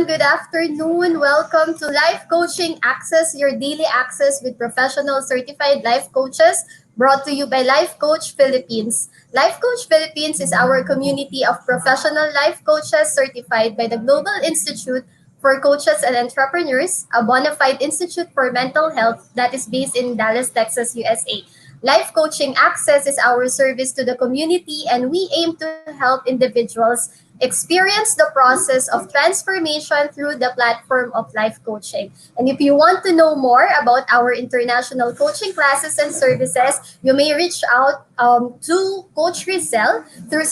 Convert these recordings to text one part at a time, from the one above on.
good afternoon. Welcome to Life Coaching Access, your daily access with professional certified life coaches, brought to you by Life Coach Philippines. Life Coach Philippines is our community of professional life coaches certified by the Global Institute for Coaches and Entrepreneurs, a bona fide institute for mental health that is based in Dallas, Texas, USA. Life Coaching Access is our service to the community, and we aim to help individuals experience the process of transformation through the platform of life coaching. And if you want to know more about our international coaching classes and services, you may reach out to Coach Rizel through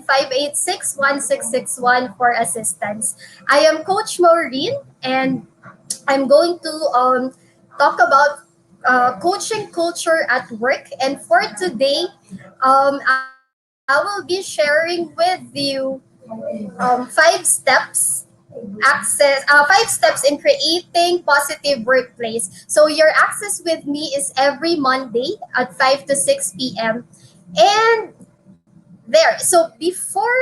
0917-586-1661 for assistance. I am Coach Maureen, and I'm going to talk about coaching culture at work. And for today, I will be sharing with you five steps in creating positive workplace. So your access with me is every Monday at 5 to 6 p.m. And there. So before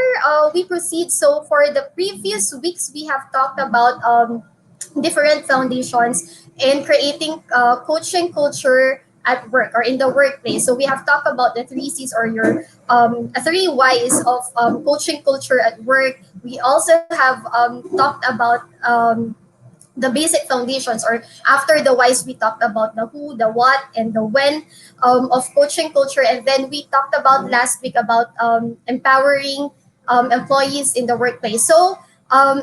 we proceed, so for the previous weeks, we have talked about different foundations in creating coaching culture at work or in the workplace. So we have talked about the three C's or your three Y's of coaching culture at work. We also have talked about the basic foundations, or after the whys we talked about the who, the what, and the when of coaching culture. And then we talked about last week about empowering employees in the workplace. So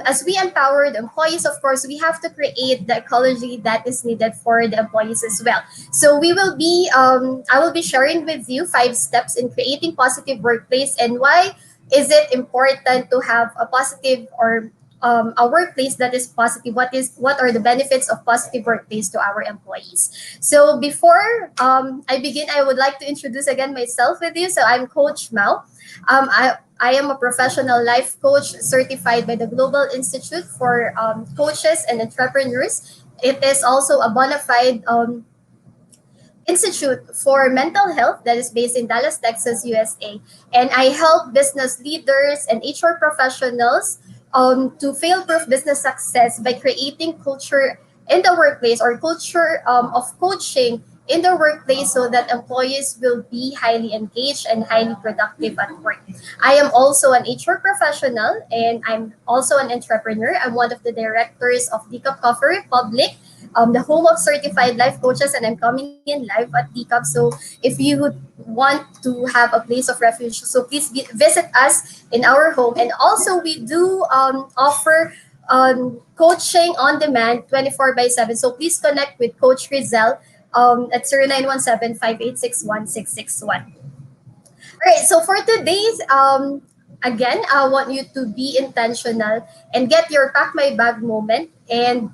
as we empower the employees, of course, we have to create the ecology that is needed for the employees as well. So I will be sharing with you five steps in creating positive workplace, and why is it important to have a positive or a workplace that is positive. What are the benefits of positive workplace to our employees? So before I begin, I would like to introduce again myself with you. So I'm Coach Mao. I am a professional life coach certified by the Global Institute for Coaches and Entrepreneurs. It is also a bona fide Institute for Mental Health that is based in Dallas, Texas, USA. And I help business leaders and HR professionals to fail-proof business success by creating culture in the workplace, or culture of coaching in the workplace, so that employees will be highly engaged and highly productive at work. I am also an HR professional, and I'm also an entrepreneur. I'm one of the directors of Decaf Coffee Republic, the home of certified life coaches, and I'm coming in live at Decaf. So if you would want to have a place of refuge, so please visit us in our home. And also we do offer coaching on demand 24 by 7. So please connect with Coach Rizel at 0917-586-1661. All right, so for today's, again, I want you to be intentional and get your pack my bag moment, and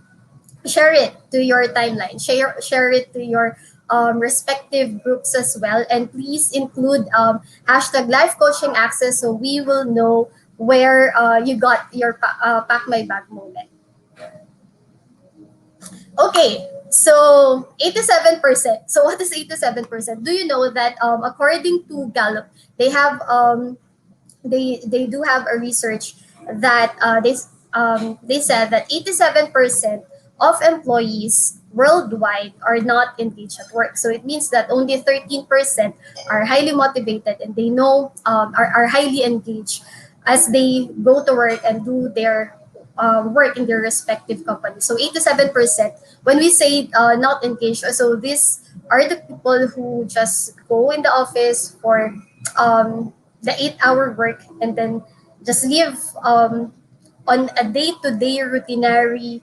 share it to your timeline. Share it to your respective groups as well. And please include hashtag life coaching access, so we will know where you got your pack my bag moment. Okay, so 87%. So what is 87%? Do you know that according to Gallup, they have they do have a research that they said that 87% of employees worldwide are not engaged at work. So it means that only 13% are highly motivated, and they know are highly engaged as they go to work and do their work in their respective companies. So 87%, when we say not engaged, so these are the people who just go in the office for the 8-hour work, and then just live on a day-to-day routinary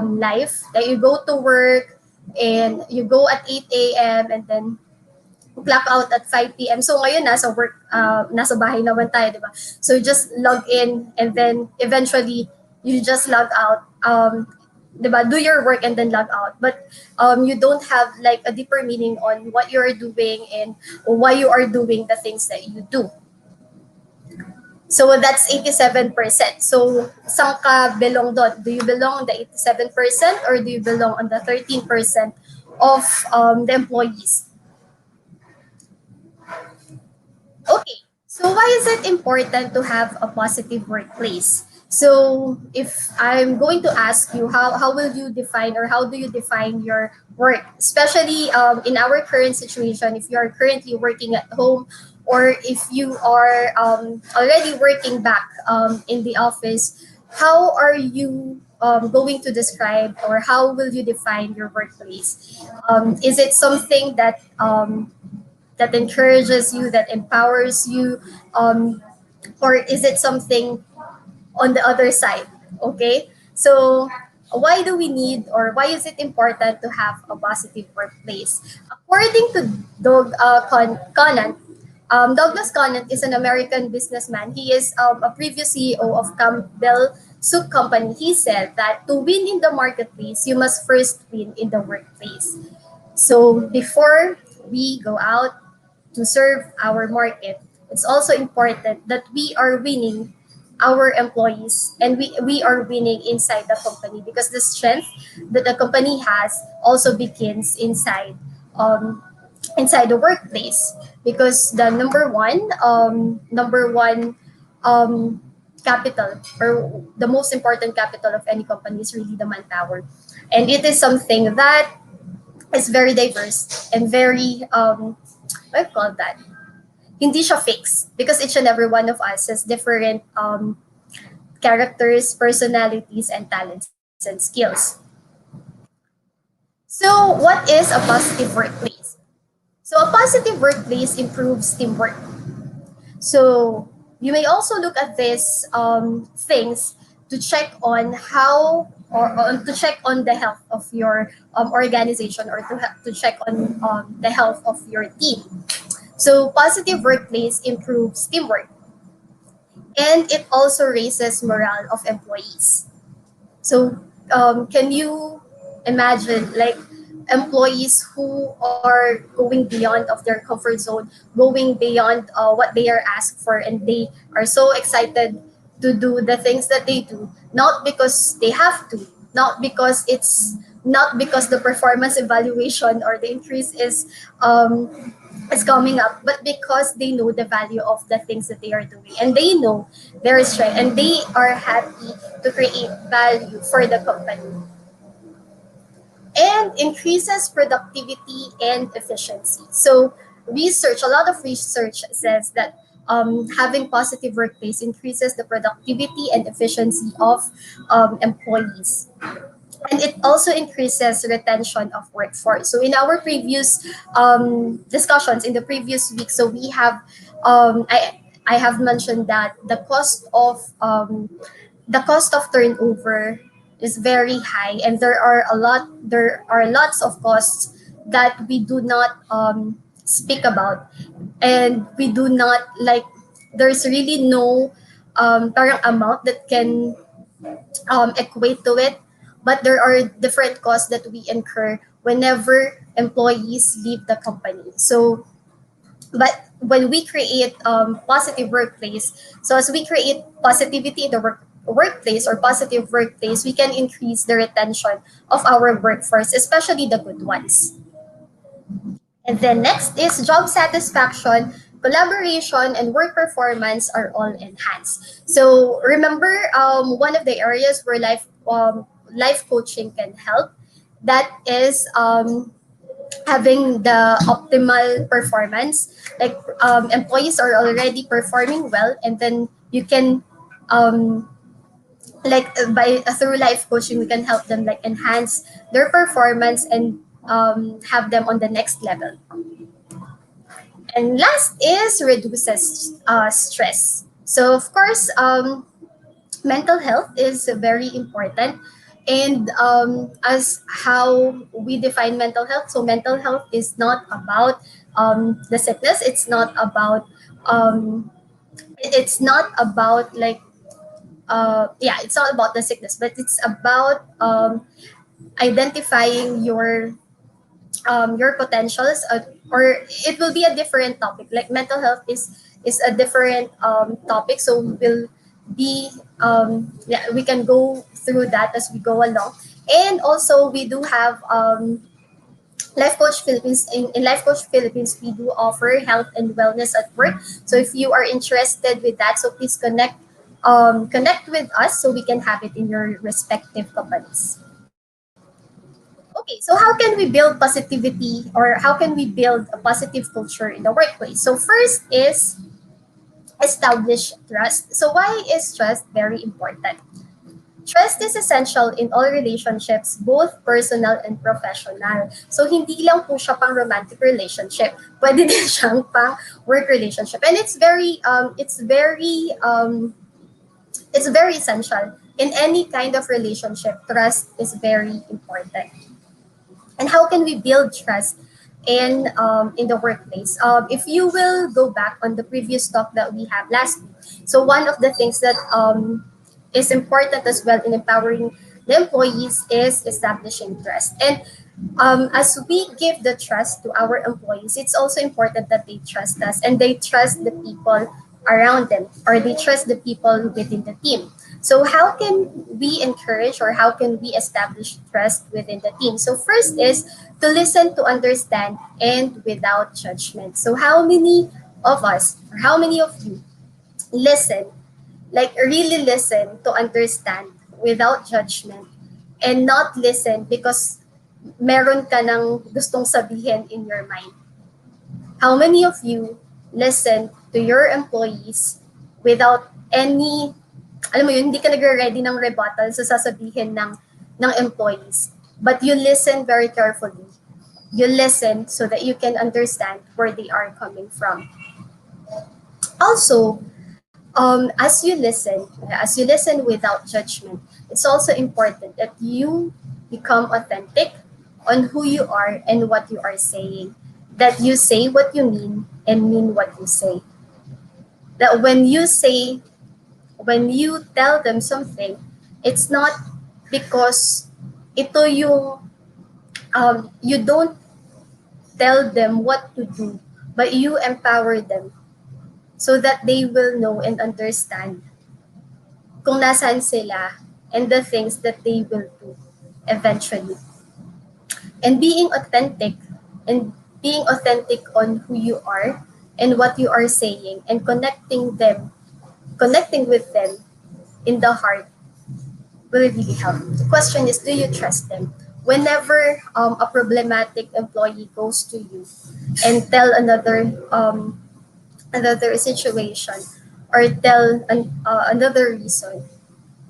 life, that you go to work and you go at 8 a.m. and then clock out at 5 p.m. So ngayon nasa work, nasa bahay naman tayo, di ba? So you just log in, and then eventually you just log out. Di ba? Do your work and then log out. But you don't have like a deeper meaning on what you are doing and why you are doing the things that you do. So that's 87%. So saan ka belong doon? Do you belong on the 87%, or do you belong on the 13% of the employees? Okay, so why is it important to have a positive workplace? So if I'm going to ask you, how will you define, or how do you define your work, especially in our current situation, if you are currently working at home, or if you are already working back in the office, how are you going to describe, or how will you define your workplace? Is it something that encourages you, that empowers you, or is it something on the other side? Okay, so why do we need, or why is it important to have a positive workplace? According to Conant, Douglas Conant is an American businessman. He is a previous CEO of Campbell Soup Company. He said that to win in the marketplace, you must first win in the workplace. So before we go out to serve our market, it's also important that we are winning our employees, and we are winning inside the company, because the strength that the company has also begins um, inside the workplace, because the number one um, capital, or the most important capital of any company, is really the manpower, and it is something that is very diverse and very what do you call that, hindi siya fixed, because each and every one of us has different characters, personalities, and talents and skills. So, what is a positive workplace? So, a positive workplace improves teamwork. So, you may also look at these things to check on how, or to check on the health of your organization, or to check on the health of your team. So, positive workplace improves teamwork, and it also raises morale of employees. So, can you imagine, like, employees who are going beyond of their comfort zone, going beyond what they are asked for, and they are so excited to do the things that they do, not because they have to, not because the performance evaluation or the increase is coming up, but because they know the value of the things that they are doing, and they know their strength, and they are happy to create value for the company, and increases productivity and efficiency. So a lot of research says that having positive workplace increases the productivity and efficiency of employees, and it also increases retention of workforce. So in our previous discussions in the previous week, so we have I have mentioned that the cost of turnover is very high, and there are lots of costs that we do not speak about, and we do not, like, there's really no parang amount that can equate to it, but there are different costs that we incur whenever employees leave the company. So, but when we create positive workplace, so as we create positivity in the workplace, or positive workplace, we can increase the retention of our workforce, especially the good ones. And then next is job satisfaction, collaboration, and work performance are all enhanced. So remember, one of the areas where life coaching can help, that is having the optimal performance. Like, employees are already performing well, and then you can um, like by through life coaching, we can help them, like, enhance their performance, and have them on the next level. And last is reduces stress. So of course, mental health is very important. And as how we define mental health, so mental health is not about the sickness. It's not about, like, it's not about the sickness, but it's about identifying your potentials, or it will be a different topic. Like, mental health is a different topic, so we'll be yeah, we can go through that as we go along. And also, we do have Life Coach Philippines. In Life Coach Philippines, we do offer health and wellness at work. So if you are interested with that, so please connect connect with us so we can have it in your respective companies. Okay, so how can we build positivity, or how can we build a positive culture in the workplace? So first is establish trust. So why is trust very important? Trust is essential in all relationships, both personal and professional. So hindi lang po siya pang romantic relationship, pwede din siyang pang work relationship. And it's very essential in any kind of relationship. Trust is very important. And how can we build trust in the workplace? If you will go back on the previous talk that we had last week, so one of the things that is important as well in empowering the employees is establishing trust. And as we give the trust to our employees, it's also important that they trust us and they trust the people around them, or they trust the people within the team. So how can we encourage, or how can we establish trust within the team? So first is to listen, to understand, and without judgment. So how many of us, or how many of you listen, like really listen to understand without judgment, and not listen because meron ka ng gustong sabihin in your mind? How many of you listen to your employees without any, alam mo yun, hindi ka nagre-ready ng rebuttal sa sasabihin ng employees, but you listen very carefully. You listen so that you can understand where they are coming from. Also, as you listen without judgment, it's also important that you become authentic on who you are and what you are saying. That you say what you mean and mean what you say. That when you tell them something, it's not because ito yung, you don't tell them what to do, but you empower them so that they will know and understand kung nasaan sila and the things that they will do eventually. And being authentic on who you are and what you are saying, and connecting with them in the heart will really help. The question is, do you trust them? Whenever a problematic employee goes to you and tell another situation, or tell another reason,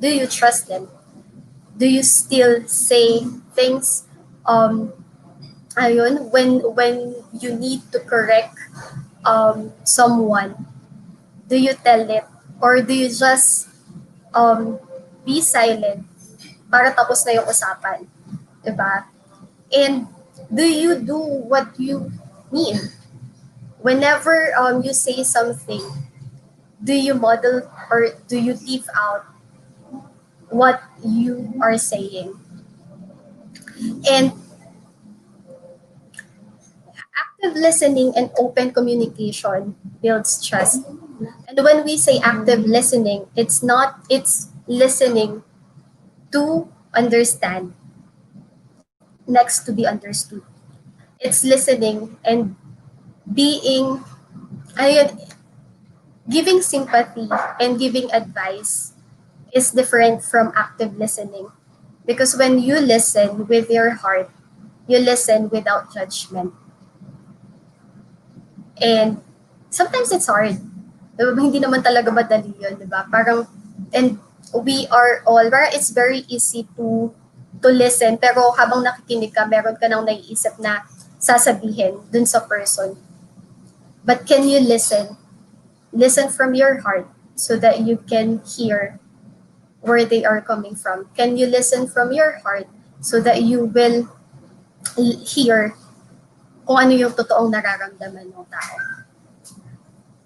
do you trust them? Do you still say things, ayun, when you need to correct someone? Do you tell it, or do you just be silent para tapos na yung usapan? Diba? And do you do what you mean? Whenever you say something, do you model, or do you live out what you are saying? And active listening and open communication builds trust. And when we say active listening, it's listening to understand next to be understood. It's listening and being, ayun, giving sympathy and giving advice is different from active listening. Because when you listen with your heart, you listen without judgment. And sometimes it's hard. Diba? Hindi naman talaga madali yun, di ba? Parang, and we are all, parang it's very easy to listen, pero habang nakikinig ka, meron ka nang naiisip na sasabihin dun sa person. But can you listen? Listen from your heart so that you can hear where they are coming from. Can you listen from your heart so that you will hear kung ano yung totoong nararamdaman ng tao.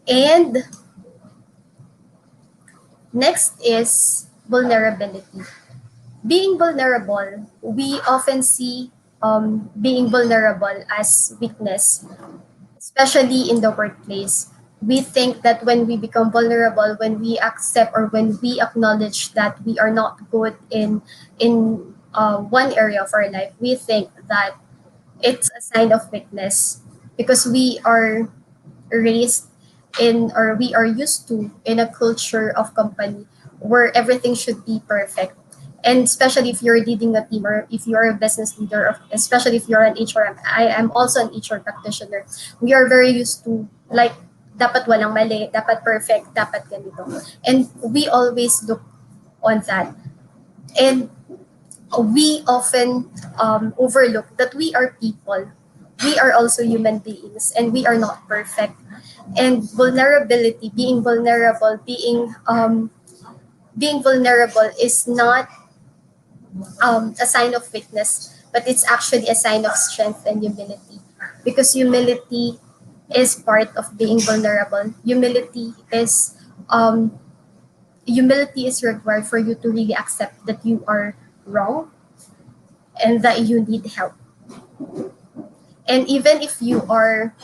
And next is vulnerability. Being vulnerable, we often see being vulnerable as weakness, especially in the workplace. We think that when we become vulnerable, when we accept or when we acknowledge that we are not good in one area of our life, we think that it's a sign of weakness because we are raised in, or we are used to in a culture of company where everything should be perfect. And especially if you're leading a team or if you're a business leader, or especially if you're an HR, I am also an HR practitioner. We are very used to like, dapat walang mali, dapat perfect, dapat ganito. And we always look on that. And we often overlook that we are people. We are also human beings and we are not perfect. And vulnerability, being vulnerable is not a sign of weakness, but it's actually a sign of strength and humility. Because is part of being vulnerable. Um, humility is required for you to really accept that you are wrong and that you need help. And even if you are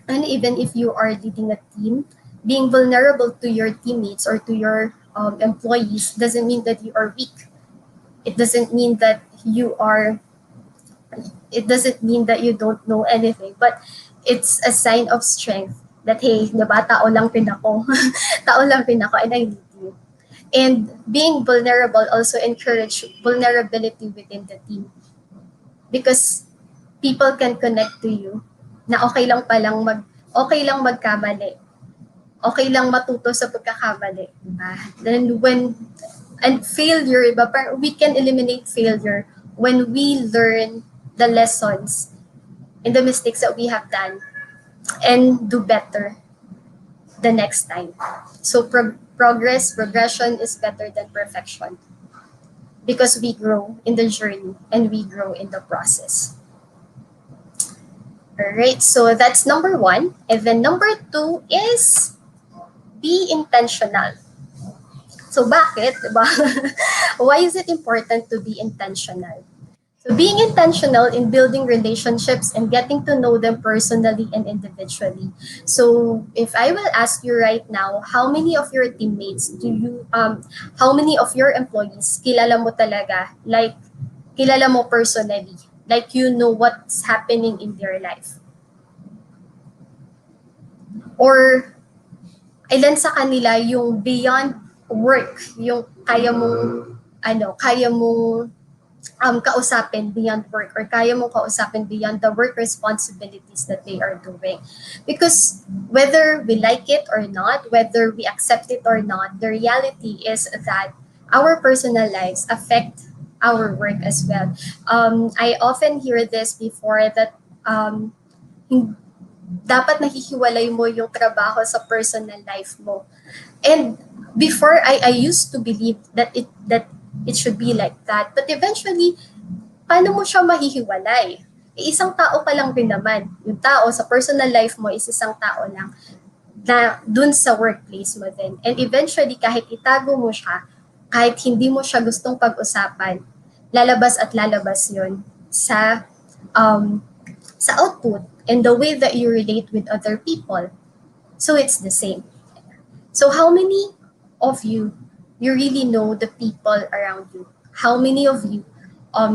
leading a team, being vulnerable to your teammates or to your employees doesn't mean that you are weak. It doesn't mean that you are it doesn't mean that you don't know anything, but it's a sign of strength that, hey, diba, tao lang rin ako. Tao lang rin ako and I need you. And being vulnerable also encourage vulnerability within the team, because people can connect to you na okay lang magkamali. Okay lang matuto sa pagkakamali, diba? Then failure, iba, we can eliminate failure when we learn the lessons and the mistakes that we have done and do better the next time. So progression is better than perfection because we grow in the journey and we grow in the process. All right, so that's number one. And then number two is be intentional. So bakit, diba? Why is it important to be intentional? So being intentional in building relationships and getting to know them personally and individually. So if I will ask you right now, how many of your teammates how many of your employees kilala mo talaga, like kilala mo personally, like you know what's happening in their life? Or ilan sa kanila yung beyond work, yung kaya mong kausapin beyond work, or kaya mong kausapin beyond the work responsibilities that they are doing. Because whether we like it or not, whether we accept it or not, the reality is that our personal lives affect our work as well. I often hear this before that dapat nahihiwalay mo yung trabaho sa personal life mo. And before, I used to believe that it should be like that. But eventually, paano mo siya mahihiwalay? Isang tao ka lang rin naman. Yung tao sa personal life mo is isang tao lang na dun sa workplace mo din. And eventually, kahit itago mo siya, kahit hindi mo siya gustong pag-usapan, lalabas at lalabas yun sa output and the way that you relate with other people. So it's the same. So how many of you really know the people around you? How many of you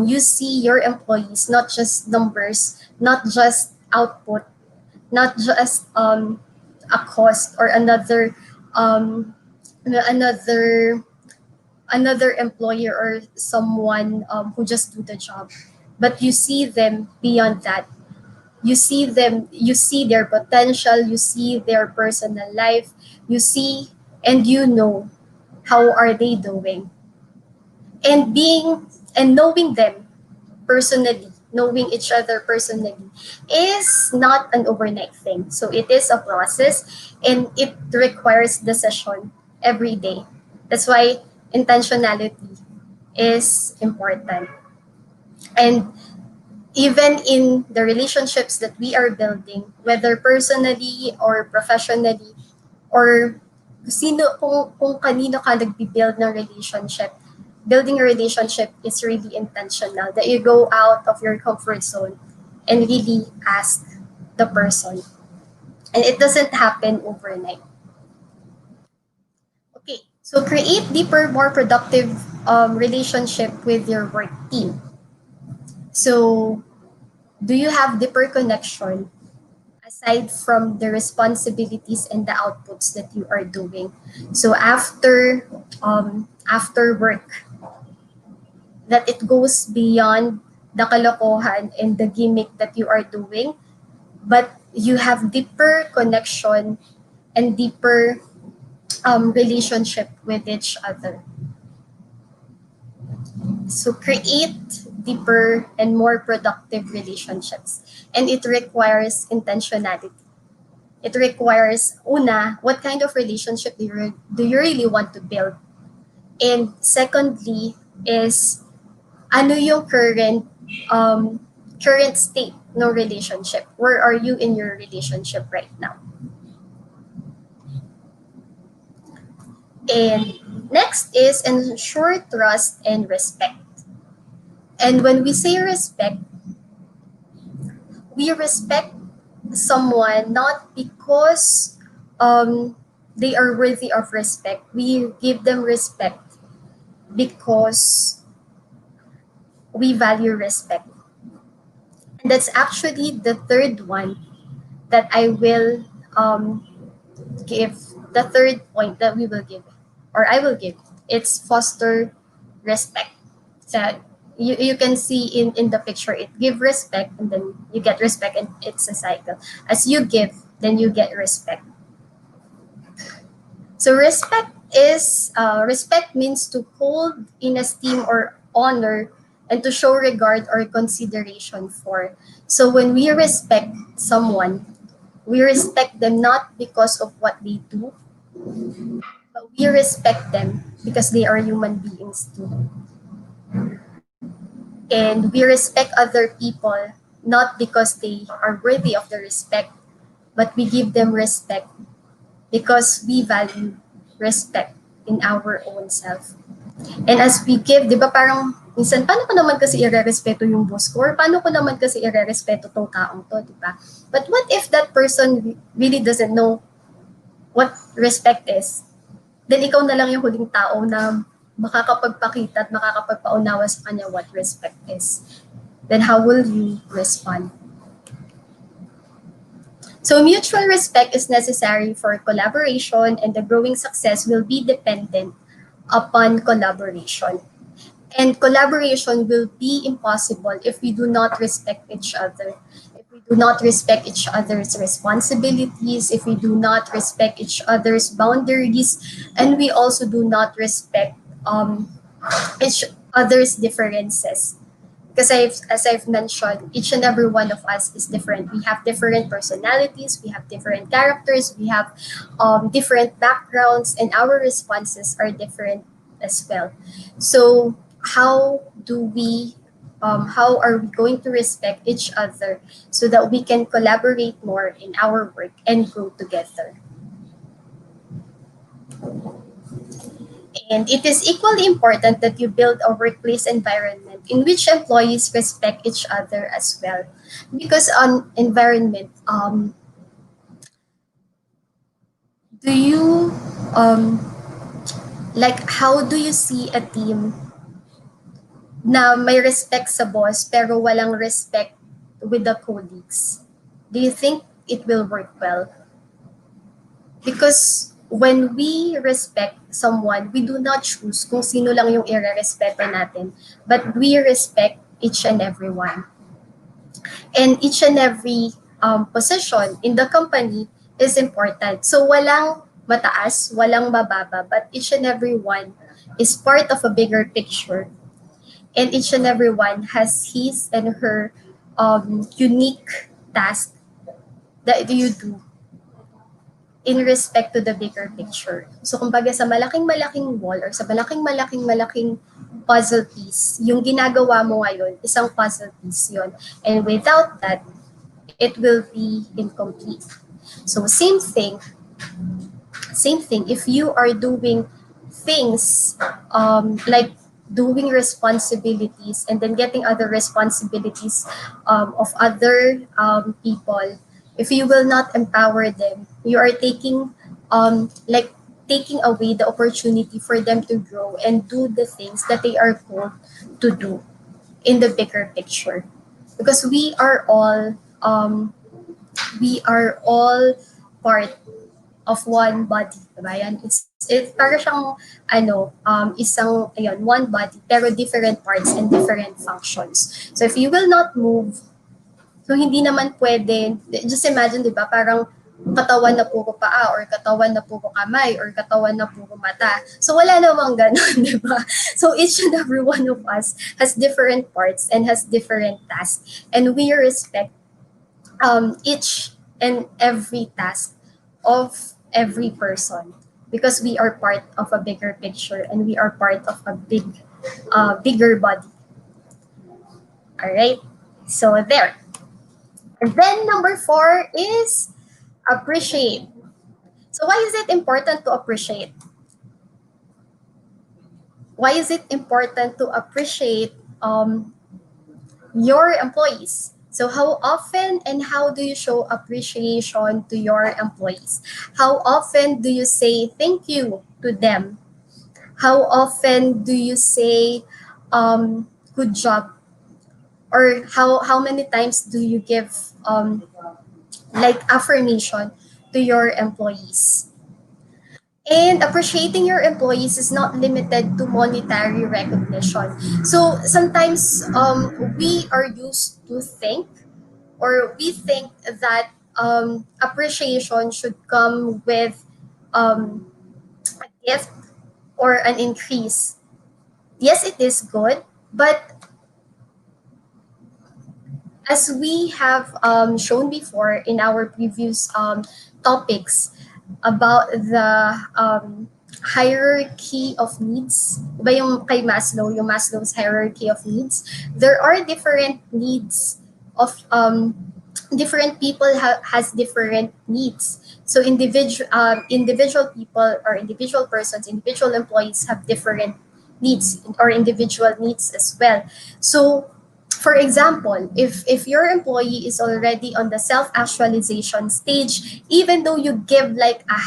you see your employees not just numbers, not just output, not just a cost or another employer or someone who just do the job, but you see them beyond that. You see their potential, you see their personal life, you see and you know how are they doing. And knowing them personally, knowing each other personally is not an overnight thing. So it is a process and it requires decision every day. That's why intentionality is important. And even in the relationships that we are building, whether personally or professionally, or kung kanino ka nagbi-build ng relationship, building a relationship is really intentional, that you go out of your comfort zone and really ask the person. And it doesn't happen overnight. Okay, so create deeper, more productive relationship with your work team. So, do you have deeper connection aside from the responsibilities and the outputs that you are doing. So after work, that it goes beyond the kalokohan and the gimmick that you are doing, but you have deeper connection and deeper relationship with each other. So create deeper and more productive relationships. And it requires intentionality. It requires, una, what kind of relationship do you really want to build? And secondly is, ano yung current state ng relationship? Where are you in your relationship right now? And next is ensure trust and respect. And when we say respect, we respect someone not because they are worthy of respect. We give them respect because we value respect. And that's actually the third one that I will give, the third point that we will give, or I will give. It's foster respect. So you can see in the picture, it give respect and then you get respect, and it's a cycle. As you give, then you get respect. So respect means to hold in esteem or honor and to show regard or consideration for. So when we respect someone, we respect them not because of what they do, but we respect them because they are human beings too. And we respect other people not because they are worthy of the respect, but we give them respect because we value respect in our own self. And as we give, di ba parang minsan, paano ko naman kasi i-respeto yung boss ko? Or paano ko naman kasi i-respeto tong taong to, di ba? But what if that person really doesn't know what respect is? Then ikaw na lang yung huling tao na makakapagpakita at makakapagpaunawa sa kanya what respect is. Then how will you respond? So mutual respect is necessary for collaboration, and the growing success will be dependent upon collaboration. And collaboration will be impossible if we do not respect each other. If we do not respect each other's responsibilities, if we do not respect each other's boundaries, and we also do not respect each other's differences. Because as I've mentioned, each and every one of us is different. We have different personalities, we have different characters, we have different backgrounds, and our responses are different as well. So how are we going to respect each other so that we can collaborate more in our work and grow together? And it is equally important that you build a workplace environment in which employees respect each other as well. Because on environment, do you how do you see a team na may respect sa boss pero walang respect with the colleagues? Do you think it will work well? Because when we respect someone, we do not choose kung sino lang yung ire-respeto natin, but we respect each and every one. And each and every position in the company is important. So walang mataas, walang mababa, but each and every one is part of a bigger picture. And each and every one has his and her unique task that you do in respect to the bigger picture. So kumbaga sa malaking-malaking wall or sa malaking-malaking puzzle piece, yung ginagawa mo ngayon, isang puzzle piece yon. And without that, it will be incomplete. So same thing, if you are doing things like doing responsibilities and then getting other responsibilities of other people, if you will not empower them, you are taking taking away the opportunity for them to grow and do the things that they are called to do in the bigger picture. Because we are all we are all part of one body, diba? Yan, it's para siyang isang ayun, one body pero different parts and different functions. So if you will not move, so hindi naman pwede, just imagine, di ba, parang katawan na puro paa or katawan na puro kamay or katawan na puro mata. So wala namang ganun, di ba? So each and every one of us has different parts and has different tasks. And we respect each and every task of every person because we are part of a bigger picture and we are part of a bigger body. All right. So there. And then number 4 is appreciate. So why is it important to appreciate? Why is it important to appreciate your employees? So how often and how do you show appreciation to your employees? How often do you say thank you to them? How often do you say good job? Or how many times do you give like affirmation to your employees? And appreciating your employees is not limited to monetary recognition. So sometimes we are used to think or we think that appreciation should come with a gift or an increase. Yes, it is good, but as we have shown before in our previous topics about the hierarchy of needs, iba yung kay Maslow, yung Maslow's hierarchy of needs, there are different needs of different people has different needs. So individual people or individual persons, individual employees have different needs or individual needs as well. So for example, if your employee is already on the self-actualization stage, even though you give like a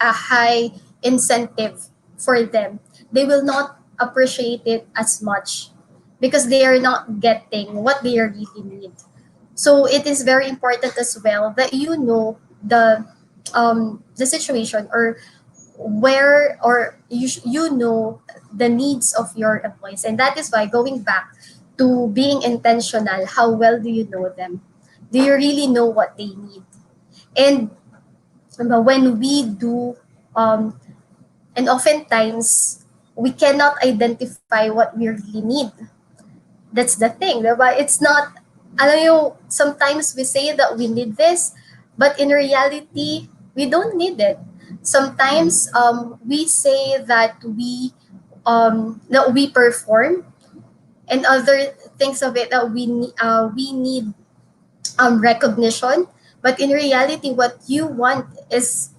high incentive for them, they will not appreciate it as much because they are not getting what they really need. So it is very important as well that you know the situation or where or you know the needs of your employees, and that is why going back to being intentional, how well do you know them? Do you really know what they need? And when we do and oftentimes we cannot identify what we really need. That's the thing, diba? It's not, alam mo, sometimes we say that we need this, but in reality, we don't need it. Sometimes we say that we perform, and other things of it that we need recognition, but in reality, what you want is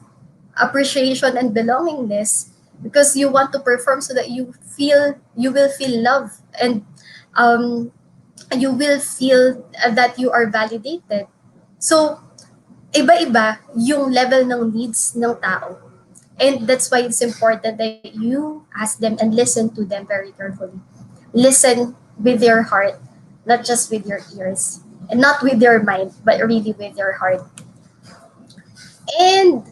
appreciation and belongingness because you want to perform so that you will feel love and um, you will feel that you are validated. So, iba-iba yung level ng needs ng tao. And that's why it's important that you ask them and listen to them very carefully. Listen with your heart, not just with your ears. And not with your mind, but really with your heart. And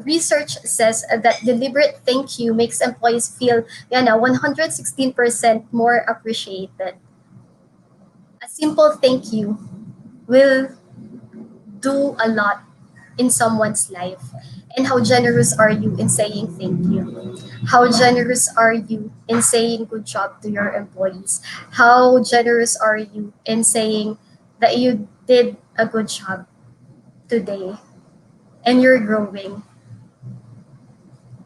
research says that deliberate thank you makes employees feel 116% more appreciated. A simple thank you will do a lot in someone's life. And how generous are you in saying thank you? How generous are you in saying good job to your employees? How generous are you in saying that you did a good job today and you're growing?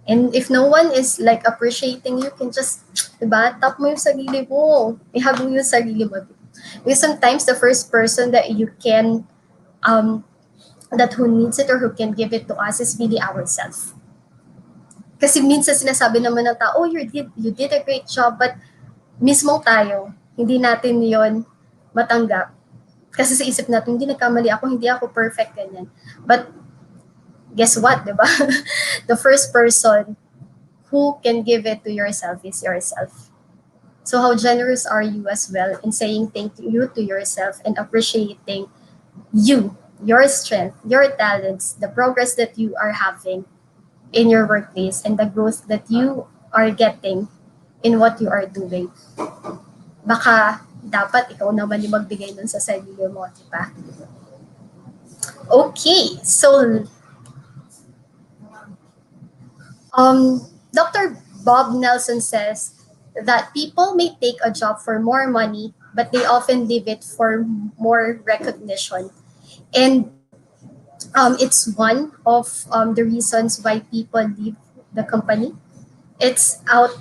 And if no one is like appreciating you, can just, diba, tap mo yung sarili mo. Ihag mo yung sarili mo. Because sometimes the first person that you can, that who needs it or who can give it to us is really ourselves. Kasi minsan sinasabi naman ng tao, oh, you did a great job, but mismong tayo, hindi natin yon matanggap. Kasi sa isip natin, hindi nagkamali ako, hindi ako perfect, ganyan. But guess what, di ba? The first person who can give it to yourself is yourself. So how generous are you as well in saying thank you to yourself and appreciating you, your strength, your talents, the progress that you are having in your workplace and the growth that you are getting in what you are doing. Baka dapat ikaw naman yung magbigay nun sa sarili mo, di ba? Okay, so Dr. Bob Nelson says that people may take a job for more money, but they often leave it for more recognition. And it's one of the reasons why people leave the company. It's out.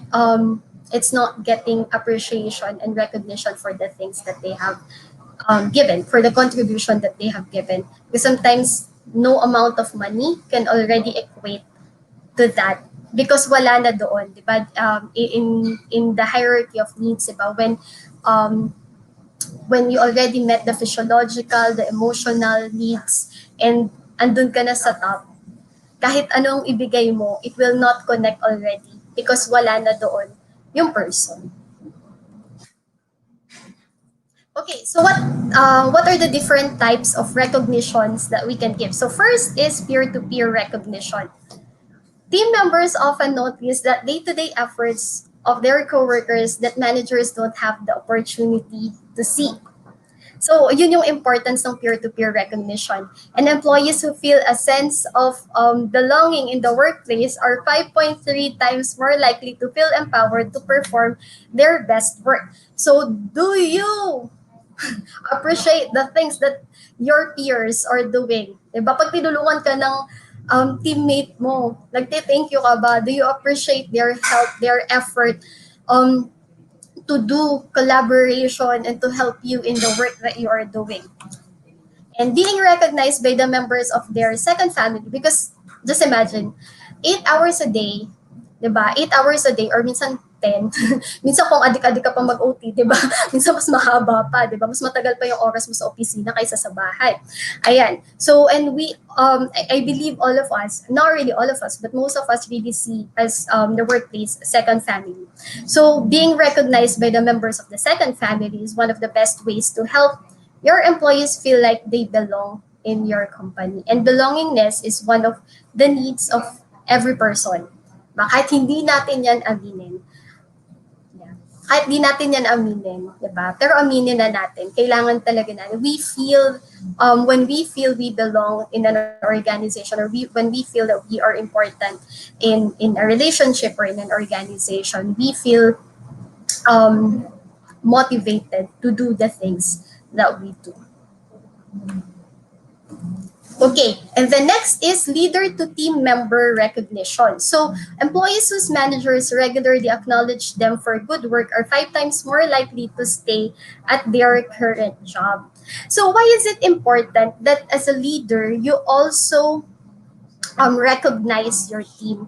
It's not getting appreciation and recognition for the things that they have given, for the contribution that they have given. Because sometimes no amount of money can already equate to that because wala na doon, di ba? In the hierarchy of needs, di ba? When you already met the physiological, the emotional needs, and andun ka na sa top, kahit anong ibigay mo, it will not connect already because wala na doon yung person. Okay, so what are the different types of recognitions that we can give? So first is peer-to-peer recognition. Team members often notice that day-to-day efforts of their coworkers that managers don't have the opportunity to see. So, yun yung importance ng peer-to-peer recognition. And employees who feel a sense of belonging in the workplace are 5.3 times more likely to feel empowered to perform their best work. So, do you appreciate the things that your peers are doing? Diba? Pag tinulungan ka ng teammate mo, nagte-thank you ka ba? Do you appreciate their help, their effort? To do collaboration and to help you in the work that you are doing. And being recognized by the members of their second family because just imagine 8 hours a day, 'di ba? 8 hours a day or minsan 10. Minsan kung adik-adik ka pa mag-OT, 'di ba? Minsan mas mahaba pa, 'di ba? Mas matagal pa yung oras mo sa opisina kaysa sa bahay. Ayan. So and we I believe all of us, not really all of us, but most of us really see as the workplace second family. So being recognized by the members of the second family is one of the best ways to help your employees feel like they belong in your company. And belongingness is one of the needs of every person. Kahit hindi natin yan aminin. Yeah. Kahit di natin yan aminin, di ba? Pero aminin na natin. Kailangan talaga natin. We feel, when we feel we belong in an organization or when we feel that we are important in a relationship or in an organization, we feel motivated to do the things that we do. Okay, and the next is leader to team member recognition. So employees whose managers regularly acknowledge them for good work are 5 times more likely to stay at their current job. So why is it important that as a leader, you also recognize your team?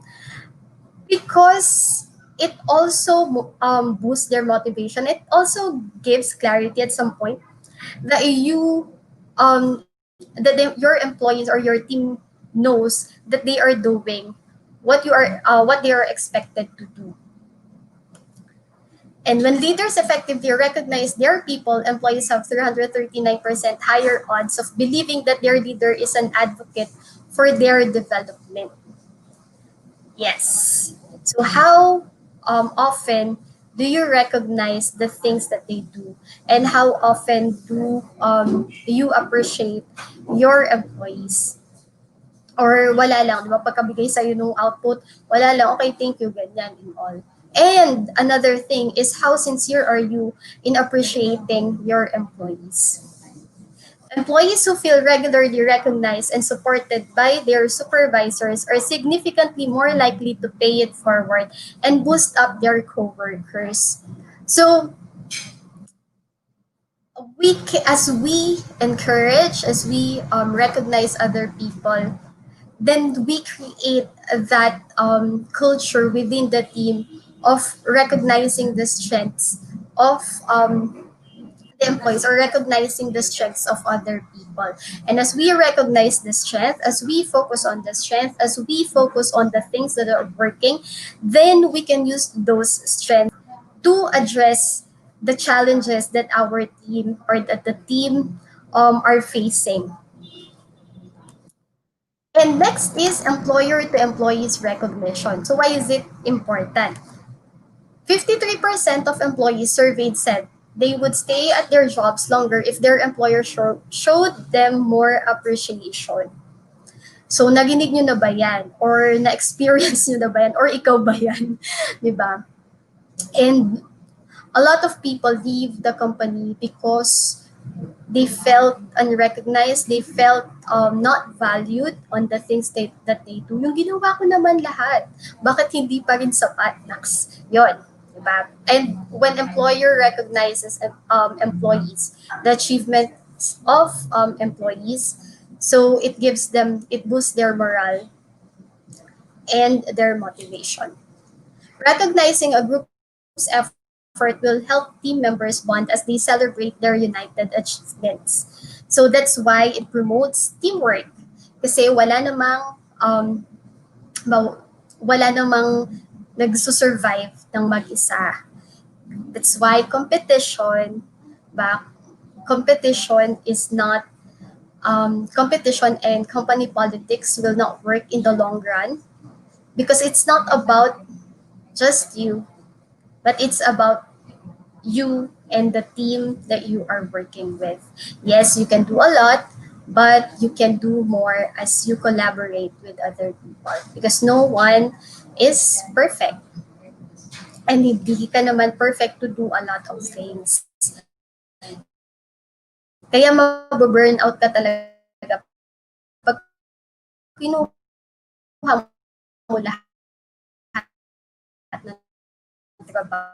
Because it also boosts their motivation. It also gives clarity at some point that your employees or your team knows that they are doing what they are expected to do. And when leaders effectively recognize their people, employees have 339% higher odds of believing that their leader is an advocate for their development. Yes. So how often do you recognize the things that they do? And how often do you appreciate your employees? Or wala lang, di ba? Pagkabigay sa'yo nung output, wala lang, okay, thank you, ganyan, and all. And another thing is how sincere are you in appreciating your employees? Employees who feel regularly recognized and supported by their supervisors are significantly more likely to pay it forward and boost up their coworkers. So, as we encourage, as we recognize other people, then we create that culture within the team of recognizing the strengths of the employees or recognizing the strengths of other people. And as we recognize the strength, as we focus on the strength, as we focus on the things that are working, then we can use those strengths to address the challenges that our team or that the team are facing. And next is employer to employees recognition. So why is it important? 53% of employees surveyed said they would stay at their jobs longer if their employer showed them more appreciation. So, naginig nyo na ba yan? Or na-experience nyo na ba yan? Or ikaw ba yan? Di ba? And a lot of people leave the company because they felt unrecognized, they felt not valued on the things that they do. Yung ginawa ko naman lahat, bakit hindi pa rin sapat? Naks, yun. Diba? And when employer recognizes employees, the achievements of employees, so it boosts their morale and their motivation. Recognizing a group's effort will help team members bond as they celebrate their united achievements. So that's why it promotes teamwork. Kasi wala namang nagsusurvive ng mag-isa. That's why competition is not competition and company politics will not work in the long run because it's not about just you, but it's about you and the team that you are working with. Yes, you can do a lot, but you can do more as you collaborate with other people because no one is perfect. And hindi ka naman perfect to do a lot of things. Kaya mababurn out ka talaga pag kinuha mo lahat ng trabaho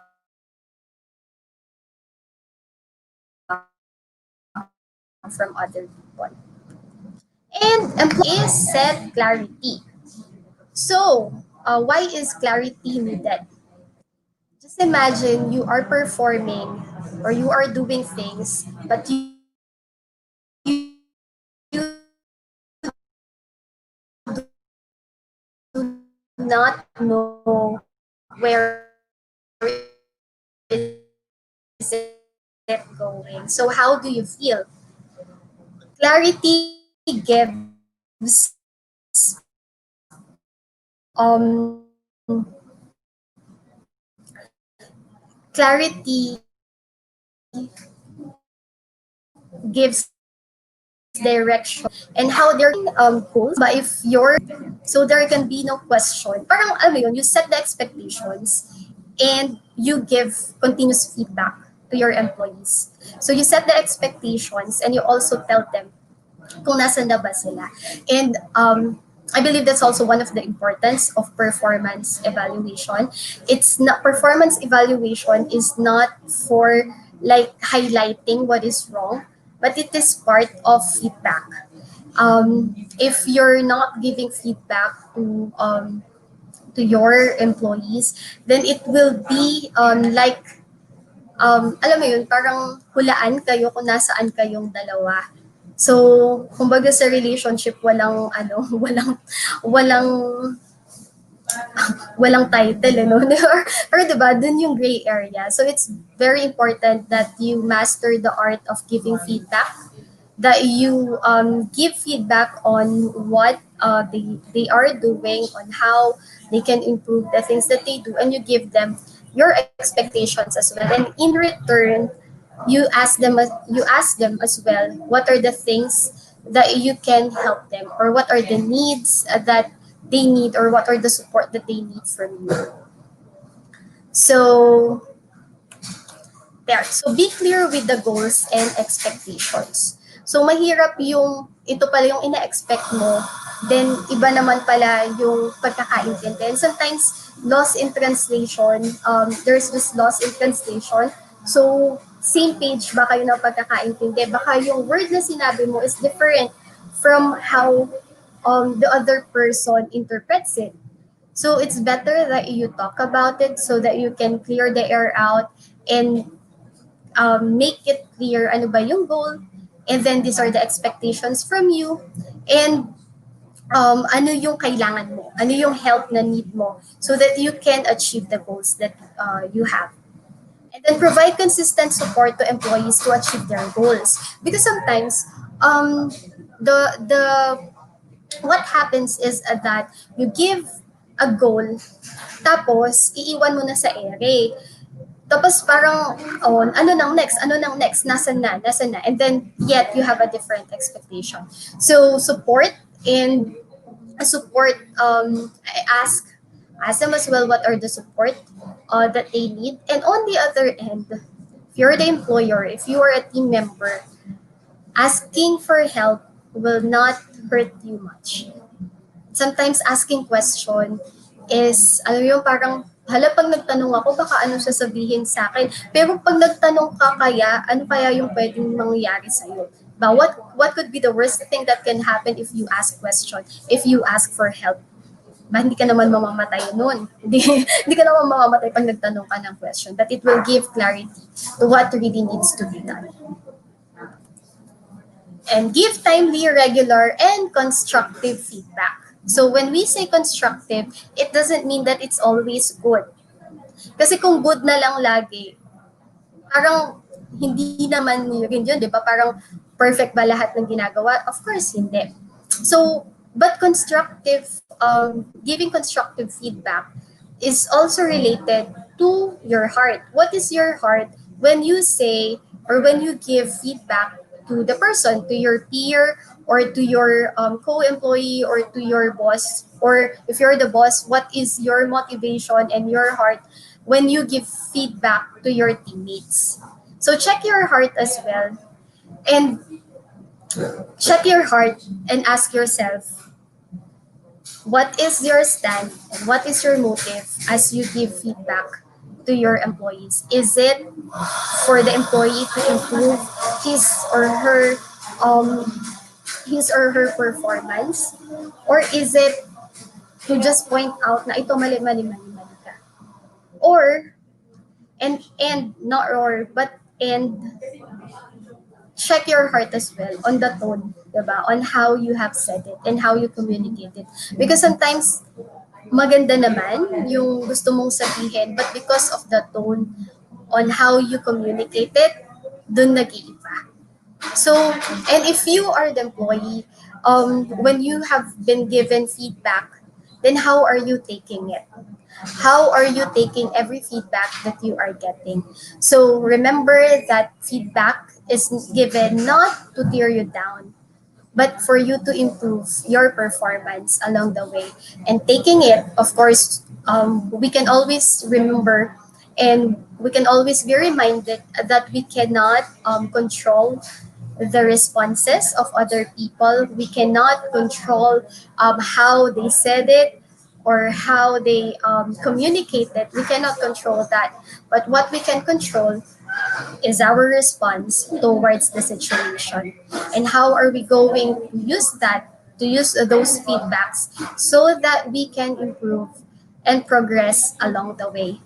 from other people. And employee is set clarity. So, why is clarity needed? Just imagine you are performing or you are doing things, but you do not know where is it going. So, how do you feel? Clarity gives um clarity gives direction and how they're goals. But if you're so there can be no question. Parang alam mo yun, you set the expectations and you give continuous feedback to your employees. So you set the expectations and you also tell them kung nasan na ba sila. And I believe that's also one of the importance of performance evaluation. It's not performance evaluation is not for like highlighting what is wrong, but it is part of feedback. If you're not giving feedback to your employees, then it will be like alam mo yun, parang hulaan kayo kung nasaan kayong dalawa. So, kumbaga sa relationship, walang, walang title, ano? Or diba, dun yung gray area. So, it's very important that you master the art of giving feedback, that you give feedback on what they are doing, on how they can improve the things that they do, and you give them your expectations as well. And in return, you ask them as well what are the things that you can help them or what are the needs that they need or what are the support that they need from you. So there. So be clear with the goals and expectations. So mahirap yung ito pala yung ina-expect mo, then iba naman pala yung pagkakaintindi. And sometimes loss in translation, there's this loss in translation. So same page ba kayo ng pagkakaintindi? Baka yung word na sinabi mo is different from how the other person interprets it. So it's better that you talk about it so that you can clear the air out and make it clear ano ba yung goal, and then these are the expectations from you, and ano yung kailangan mo, ano yung help na need mo so that you can achieve the goals that you have. Then provide consistent support to employees to achieve their goals. Because sometimes the what happens is that you give a goal, tapos iiwan mo na sa ere. Tapos parang, oh, ano nang next, nasan na, and then yet you have a different expectation. So support, and support, I ask them as well what are the support that they need. And on the other end, if you're the employer, if you are a team member, asking for help will not hurt you much. Sometimes asking question is, ano yung parang, hala, pag nagtanong ako, baka ano sasabihin sa akin. Pero pag nagtanong ka kaya, ano kaya yung pwedeng mangyayari sa'yo? But what could be the worst thing that can happen if you ask question, if you ask for help? Ba, hindi ka naman mamamatay nun. Hindi ka naman mamamatay pag nagtanong ka ng question. But it will give clarity to what really needs to be done. And give timely, regular, and constructive feedback. So when we say constructive, it doesn't mean that it's always good. Kasi kung good na lang lagi, parang hindi naman rin yun, di ba? Parang perfect ba lahat ng ginagawa? Of course, hindi. So, but giving constructive feedback is also related to your heart. What is your heart when you say or when you give feedback to the person, to your peer, or to your co-employee, or to your boss? Or if you're the boss, what is your motivation and your heart when you give feedback to your teammates? So check your heart as well, and check your heart and ask yourself, what is your stand and what is your motive as you give feedback to your employees? Is it for the employee to improve his or her um, his or her performance, or is it to just point out na ito mali ka? Or and not or but and check your heart as well on the tone, diba? On how you have said it and how you communicate it. Because sometimes maganda naman yung gusto mong sabihin, but because of the tone on how you communicate it, dun nag-iiba. So, and if you are the employee, when you have been given feedback, then how are you taking it? How are you taking every feedback that you are getting? So remember that feedback is given not to tear you down, but for you to improve your performance along the way. And taking it, of course, we can always remember, and we can always be reminded that we cannot control the responses of other people. We cannot control how they said it or how they communicate it. We cannot control that. But what we can control is our response towards the situation. And how are we going to use that, to use those feedbacks so that we can improve and progress along the way.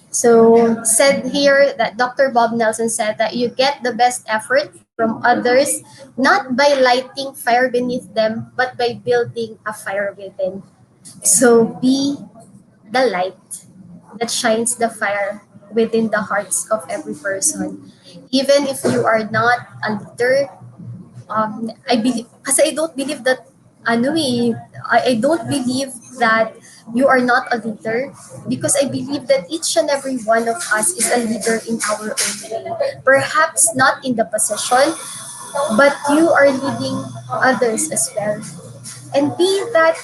So said here that Dr. Bob Nelson said that you get the best effort from others not by lighting fire beneath them, but by building a fire within. So be the light that shines the fire within the hearts of every person. Even if you are not a leader, I believe, kasi I don't believe that, I don't believe that you are not a leader, because I believe that each and every one of us is a leader in our own way. Perhaps not in the position, but you are leading others as well. And be that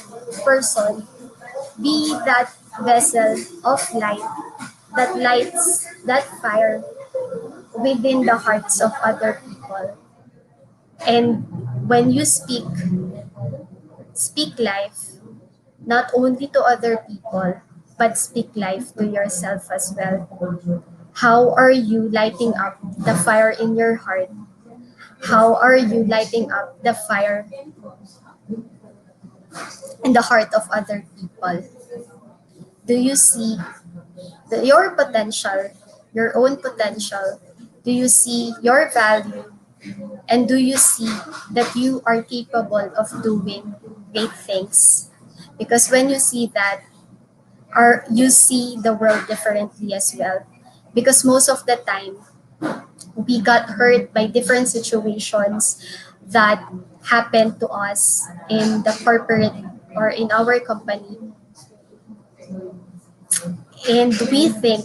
person, be that vessel of light that lights that fire within the hearts of other people. And when you speak life not only to other people, but speak life to yourself as well. How are you lighting up the fire in your heart? How are you lighting up the fire in the heart of other people? Do you see your potential, your own potential? Do you see your value? And do you see that you are capable of doing great things? Because when you see that, or you see the world differently as well. Because most of the time, we got hurt by different situations that happened to us in the corporate or in our company. And we think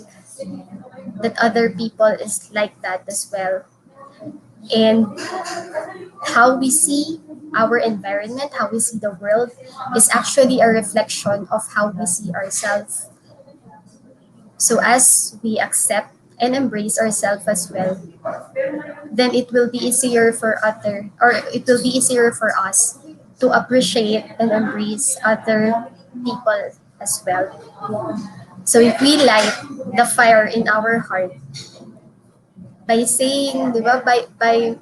that other people is like that as well. And how we see our environment, how we see the world, is actually a reflection of how we see ourselves. So as we accept and embrace ourselves as well, then it will be easier for other, or it will be easier for us to appreciate and embrace other people as well. So if we light the fire in our heart by saying, di ba, by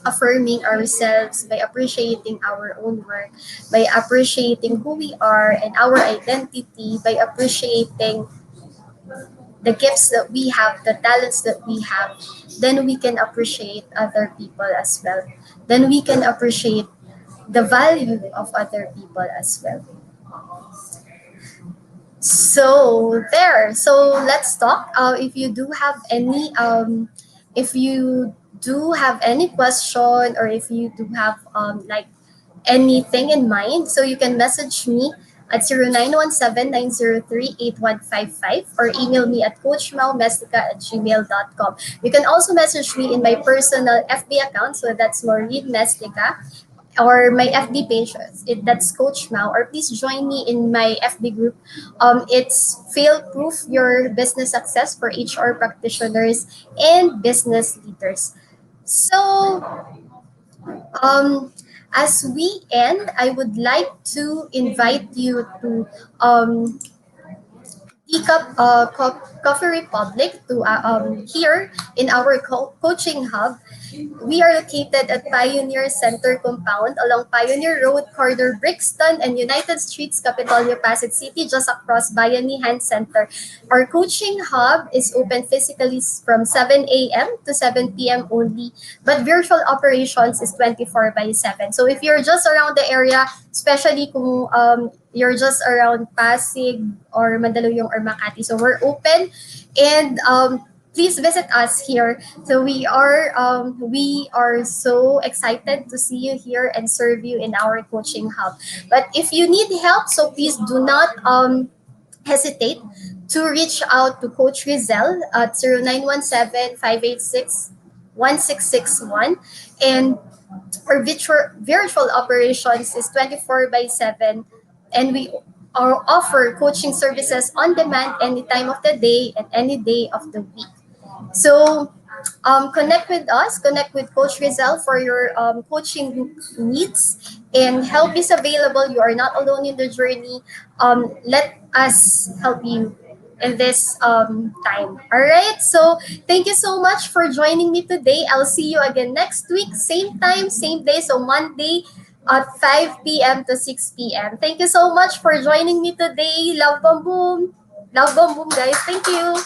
affirming ourselves, by appreciating our own work, by appreciating who we are and our identity, by appreciating the gifts that we have, the talents that we have, then we can appreciate other people as well. Then we can appreciate the value of other people as well. So there. So let's talk. If you do have any if you do have any question, or if you do have like anything in mind, so you can message me at 0917-903-8155, or email me at coachmaumestica@gmail.com. You can also message me in my personal FB account, so that's Maureen Mestica, or my FB page, that's Coach Mao, or please join me in my FB group. It's Fail Proof Your Business Success for HR practitioners and business leaders. So, um, as we end, I would like to invite you to Teacup Coffee Republic to here in our coaching hub. We are located at Pioneer Center Compound along Pioneer Road, corner Brixton and United Streets, Capitolio, Pasig City, just across Bayanihan Center. Our coaching hub is open physically from 7 a.m. to 7 p.m. only, but virtual operations is 24 by 7. So if you're just around the area, especially kung you're just around Pasig or Mandaluyong or Makati, so we're open, and please visit us here. So we are so excited to see you here and serve you in our coaching hub. But if you need help, so please do not hesitate to reach out to Coach Rizal at 0917-586-1661, and our virtual operations is 24 by 7, and we offer coaching services on demand any time of the day and any day of the week. So connect with us, connect with Coach Rizal for your coaching needs, and help is available. You are not alone in the journey. Let us help you in this time. All right. So thank you so much for joining me today. I'll see you again next week, same time, same day. So Monday at 5 p.m. to 6 p.m. Thank you so much for joining me today. Love, boom, boom. Love, boom, boom, guys. Thank you.